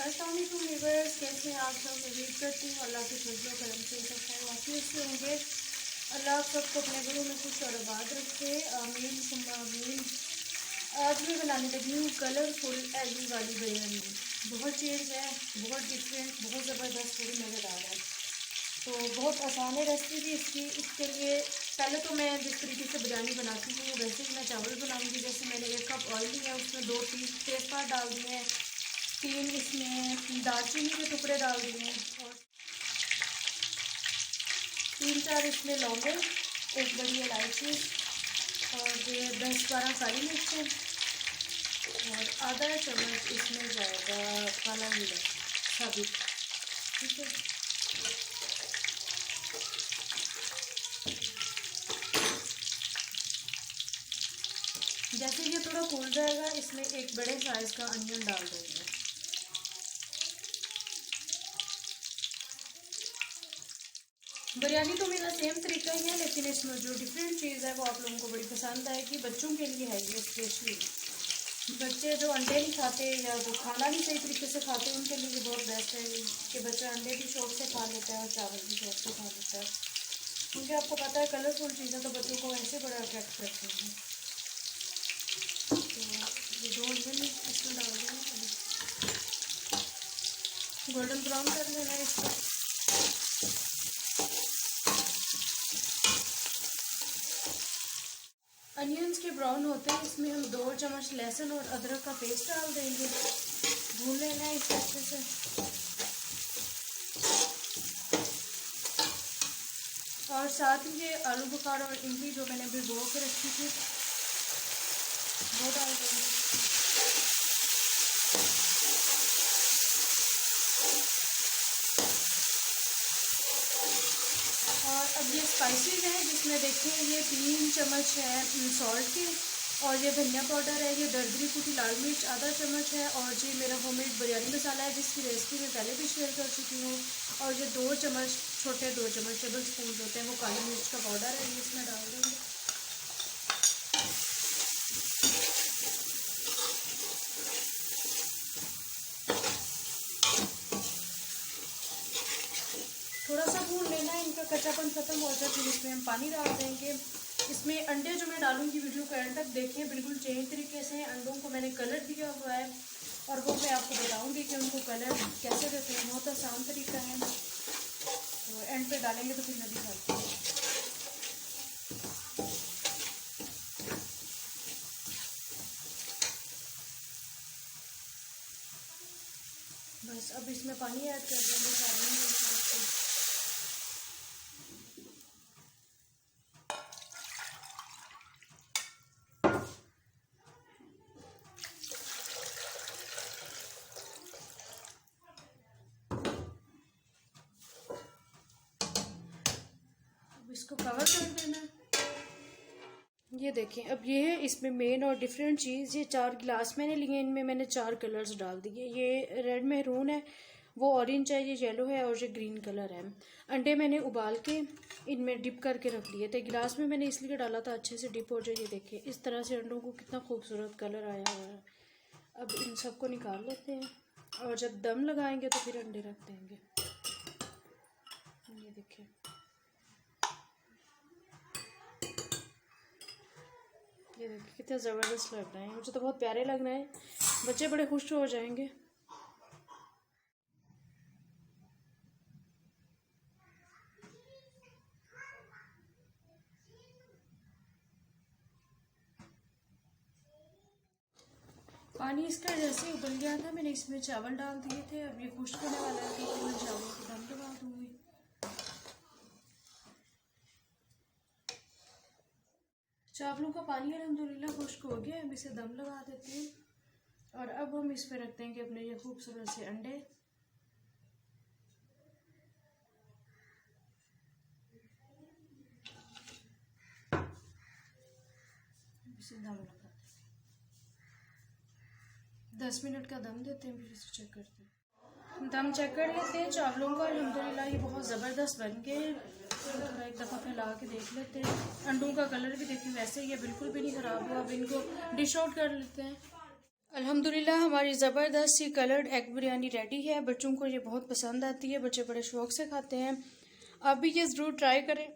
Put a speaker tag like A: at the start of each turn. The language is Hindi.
A: अस्सलाम वालेकुम व्यूअर्स, कैसे हैं आप सब। उम्मीद करती हूँ अल्लाह के फजलो करम से सब खैर वाफियत से होंगे। अल्लाह आप सबको अपने घरों में खुश और आबाद रखे, आमीन सुम्मा आमीन। आज मैं बनाने लगी हूँ कलरफुल एग वाली बिरयानी। बहुत चेंज है, बहुत डिफरेंट, बहुत ज़बरदस्त, पूरी मज़ेदार है। तो बहुत आसान है रेसिपी भी इसकी। इसके लिए पहले तो मैं जिस तरीके से बिरयानी बनाती हूँ वैसे ही मैं चावल बनाऊँगी। जैसे मैंने 1 कप ऑयल लिया, उसमें 2 तेज़पात डाल दिए हैं, 3 इसमें दालचीनी के टुकड़े डाल दिए हैं और 3-4 इसमें लौंगे, 1 बड़ी इलायची और 10-12 काली मिर्चें और आधा चम्मच इसमें जाएगा काला जीरा साबित। ठीक है, जैसे ये थोड़ा फूल जाएगा इसमें 1 बड़े साइज़ का अनियन डाल देंगे। बिरयानी तो मेरा सेम तरीका ही है, लेकिन इसमें जो डिफरेंट चीज़ है वो आप लोगों को बड़ी पसंद आएगी। बच्चों के लिए है ये स्पेशली। बच्चे जो अंडे नहीं खाते या जो खाना नहीं सही तरीके से खाते उनके लिए बहुत बेस्ट है कि बच्चा अंडे भी शौक से खा लेता है और चावल भी शौक से खा लेता है, क्योंकि आपको पता है कलरफुल चीज़ें तो बच्चों को ऐसे बड़ा अट्रैक्ट करती हैं। तो ये 2 अनियन इसमें डाल देंगे, गोल्डन ब्राउन कर लेना है इसको। अनियंस के ब्राउन होते हैं इसमें हम 2 चम्मच लहसुन और अदरक का पेस्ट डाल देंगे। भून लेना है इसे अच्छे से। और साथ ही ये आलू बुखारा और इमली जो मैंने भिगो के रखी थी वो डाल देंगे। और अब ये स्पाइसेस हैं जिसमें देखें ये 3 चम्मच है सॉल्ट के, और ये धनिया पाउडर है, ये दरदरी कुटी लाल मिर्च आधा चम्मच है, और ये मेरा होममेड बिरयानी मसाला है जिसकी रेसिपी मैं पहले भी शेयर कर चुकी हूँ। और ये 2 चम्मच छोटे 2 चम्मच टेबल स्पून होते हैं वो काली मिर्च का पाउडर है, ये इसमें डाल देंगे। थोड़ा सा भून लेना है, इनका कच्चापन खत्म हो जाए, फिर इसमें हम पानी डाल देंगे। इसमें अंडे जो मैं डालूंगी वीडियो को एंड तक देखें, बिल्कुल चेंज तरीके से अंडों को मैंने कलर दिया हुआ है और वो मैं आपको बताऊंगी कि उनको कलर कैसे देते हैं। बहुत आसान तरीका है, तो एंड पे डालेंगे तो फिर मैं दिखाती हूँ। बस अब इसमें पानी ऐड कर देंगे। इसको कवर कर देना है। ये देखें, अब ये है इसमें मेन और डिफरेंट चीज़। ये 4 गिलास मैंने लिए, इनमें मैंने 4 कलर्स डाल दिए। ये रेड मेहरून है, वो ऑरेंज है, ये येलो है और ये ग्रीन कलर है। अंडे मैंने उबाल के इनमें डिप करके रख लिए थे। गिलास में मैंने इसलिए डाला था अच्छे से डिप हो जाए। ये देखिए इस तरह से अंडों को कितना खूबसूरत कलर आया हुआ है। अब इन सबको निकाल लेते हैं और जब दम लगाएंगे तो फिर अंडे रख देंगे। ये देखिए, ये देखिए कितने ज़बरदस्त लग रहे हैं। मुझे तो बहुत प्यारे लग रहे हैं, बच्चे बड़े खुश हो जाएंगे। पानी इसका जैसे ही उबल गया था मैंने इसमें चावल डाल दिए थे। अब ये खुश्क होने वाला है तो मैं चावल को दम लगा दूँगी। चावलों का पानी अल्हम्दुलिल्लाह खुश्क हो गया। अब इसे दम लगा देते हैं और अब हम इस पर रखते हैं कि अपने ये खूबसूरत से अंडे। इसे दम लगा 10 मिनट का दम देते हैं, फिर इसे चेक करते हैं। दम चेक कर लेते हैं चावलों का। अल्हम्दुलिल्लाह ये बहुत ज़बरदस्त बन गए। थोड़ा एक दफ़ा फैला के देख लेते हैं। अंडों का कलर भी देखिए वैसे ही है, बिल्कुल भी नहीं ख़राब हुआ। अब इनको डिश आउट कर लेते हैं। अल्हम्दुलिल्लाह हमारी ज़बरदस्त सी कलर्ड एग बिरयानी रेडी है। बच्चों को ये बहुत पसंद आती है, बच्चे बड़े शौक से खाते हैं। आप भी ये ज़रूर ट्राई करें।